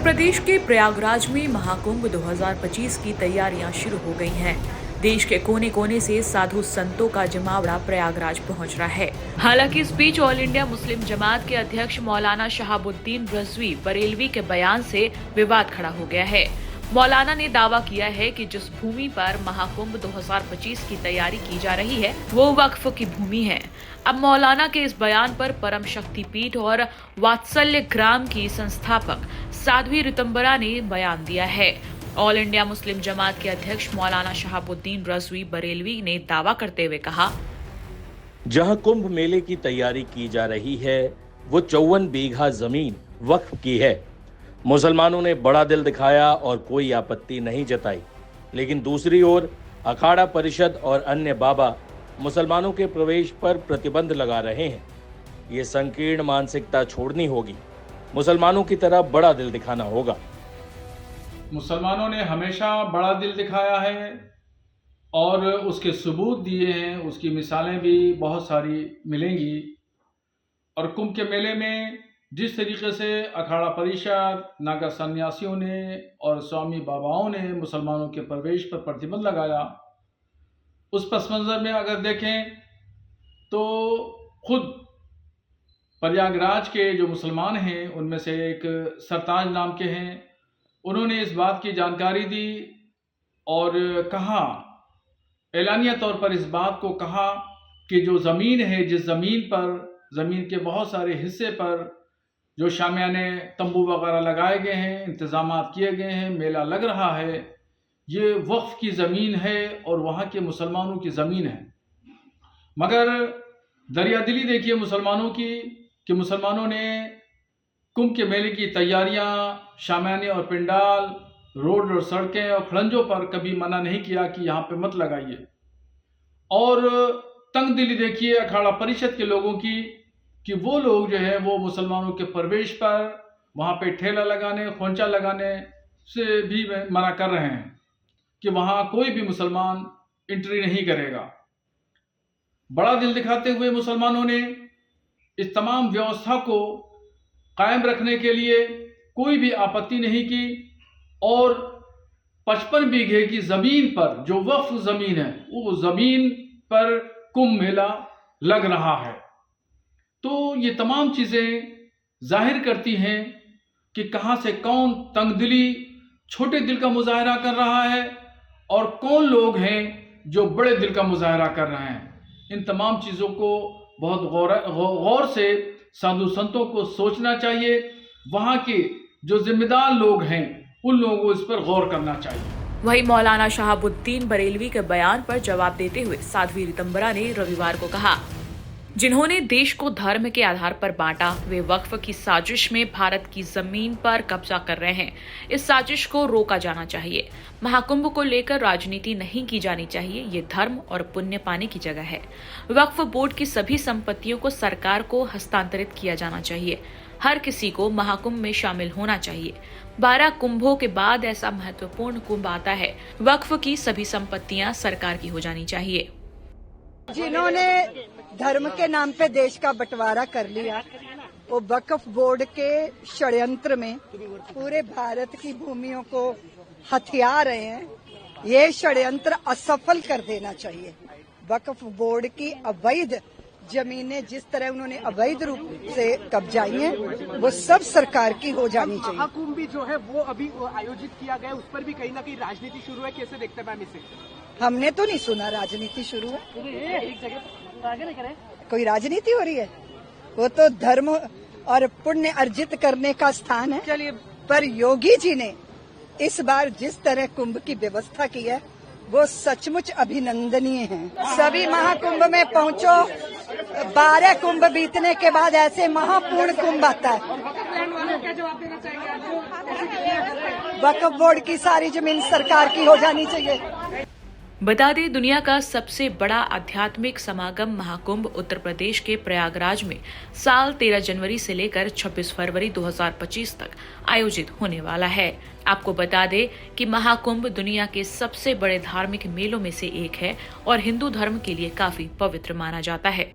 प्रदेश के प्रयागराज में महाकुंभ 2025 की तैयारियां शुरू हो गई हैं। देश के कोने कोने से साधु संतों का जमावड़ा प्रयागराज पहुंच रहा है। हालांकि इस बीच ऑल इंडिया मुस्लिम जमात के अध्यक्ष मौलाना शहाबुद्दीन रजवी बरेलवी के बयान से विवाद खड़ा हो गया है। मौलाना ने दावा किया है कि जिस भूमि पर महाकुंभ 2025 की तैयारी की जा रही है वो वक्फ की भूमि है। अब मौलाना के इस बयान पर परम शक्ति पीठ और वात्सल्य ग्राम की संस्थापक साध्वी ऋतंबरा ने बयान दिया है। ऑल इंडिया मुस्लिम जमात के अध्यक्ष मौलाना शहाबुद्दीन रजवी बरेलवी ने दावा करते हुए कहा, जहां कुंभ मेले की तैयारी की जा रही है वो 54 बीघा जमीन वक्फ की है। मुसलमानों ने बड़ा दिल दिखाया और कोई आपत्ति नहीं जताई, लेकिन दूसरी ओर अखाड़ा परिषद और अन्य बाबा मुसलमानों के प्रवेश पर प्रतिबंध लगा रहे हैं। ये संकीर्ण मानसिकता छोड़नी होगी। मुसलमानों की तरह बड़ा दिल दिखाना होगा। मुसलमानों ने हमेशा बड़ा दिल दिखाया है और उसके सबूत दिए हैं। उसकी मिसालें भी बहुत सारी मिलेंगी। और कुंभ के मेले में जिस तरीके से अखाड़ा परिषद, नागा सन्यासियों ने और स्वामी बाबाओं ने मुसलमानों के प्रवेश पर प्रतिबंध लगाया, उस पस मंज़र में अगर देखें तो खुद प्रयागराज के जो मुसलमान हैं उनमें से एक सरताज नाम के हैं, उन्होंने इस बात की जानकारी दी और कहा, एलानिया तौर पर इस बात को कहा कि जो ज़मीन है, जिस ज़मीन पर, ज़मीन के बहुत सारे हिस्से पर जो शामियाने तंबू वगैरह लगाए गए हैं, इंतज़ामात किए गए हैं, मेला लग रहा है, ये वक्फ की ज़मीन है और वहाँ के मुसलमानों की ज़मीन है। मगर दरियादिली देखिए मुसलमानों की कि मुसलमानों ने कुंभ के मेले की तैयारियां, शामियाने और पिंडाल, रोड और सड़कें और खड़ंजों पर कभी मना नहीं किया कि यहाँ पे मत लगाइए। और तंग दिली देखिए अखाड़ा परिषद के लोगों की कि वो लोग जो है वो मुसलमानों के प्रवेश पर वहाँ पे ठेला लगाने, खोंचा लगाने से भी मना कर रहे हैं कि वहाँ कोई भी मुसलमान एंट्री नहीं करेगा। बड़ा दिल दिखाते हुए मुसलमानों ने इस तमाम व्यवस्था को कायम रखने के लिए कोई भी आपत्ति नहीं की और 55 बीघे की ज़मीन पर जो वक्फ ज़मीन है वो ज़मीन पर कुंभ मेला लग रहा है। तो ये तमाम चीज़ें जाहिर करती हैं कि कहाँ से कौन तंगदिली, छोटे दिल का मुजाहरा कर रहा है और कौन लोग हैं जो बड़े दिल का मुजाहरा कर रहे हैं। इन तमाम चीज़ों को बहुत गौर से साधु संतों को सोचना चाहिए। वहाँ के जो जिम्मेदार लोग हैं उन लोगों को इस पर गौर करना चाहिए। वहीं मौलाना शहाबुद्दीन बरेलवी के बयान पर जवाब देते हुए साध्वी ऋतंबरा ने रविवार को कहा, जिन्होंने देश को धर्म के आधार पर बांटा, वे वक्फ की साजिश में भारत की जमीन पर कब्जा कर रहे हैं। इस साजिश को रोका जाना चाहिए। महाकुंभ को लेकर राजनीति नहीं की जानी चाहिए। ये धर्म और पुण्य पाने की जगह है। वक्फ बोर्ड की सभी संपत्तियों को सरकार को हस्तांतरित किया जाना चाहिए। हर किसी को महाकुंभ में शामिल होना चाहिए। 12 कुंभों के बाद ऐसा महत्वपूर्ण कुंभ आता है। वक्फ की सभी संपत्तियां सरकार की हो जानी चाहिए। जिन्होंने धर्म के नाम पे देश का बंटवारा कर लिया, वो वक्फ बोर्ड के षड्यंत्र में पूरे भारत की भूमियों को हथिया रहे हैं। ये षड्यंत्र असफल कर देना चाहिए। वक्फ बोर्ड की अवैध जमीनें जिस तरह उन्होंने अवैध रूप से कब्जाई हैं, वो सब सरकार की हो जानी चाहिए। महाकुंभ भी जो है वो अभी आयोजित किया गया, उस पर भी कहीं ना कहीं राजनीति शुरू है। कैसे देखते हैं मैम इसे? हमने तो नहीं सुना राजनीति शुरू है। कोई राजनीति हो रही है? वो तो धर्म और पुण्य अर्जित करने का स्थान है। चलिए, पर योगी जी ने इस बार जिस तरह कुंभ की व्यवस्था की है वो सचमुच अभिनंदनीय है। सभी महाकुंभ में पहुंचो, 12 कुंभ बीतने के बाद ऐसे महापूर्ण कुंभ आता है। वक्फ बोर्ड की सारी जमीन सरकार की हो जानी चाहिए। बता दें, दुनिया का सबसे बड़ा आध्यात्मिक समागम महाकुंभ उत्तर प्रदेश के प्रयागराज में साल 13 जनवरी से लेकर 26 फरवरी 2025 तक आयोजित होने वाला है। आपको बता दें कि महाकुंभ दुनिया के सबसे बड़े धार्मिक मेलों में से एक है और हिंदू धर्म के लिए काफी पवित्र माना जाता है।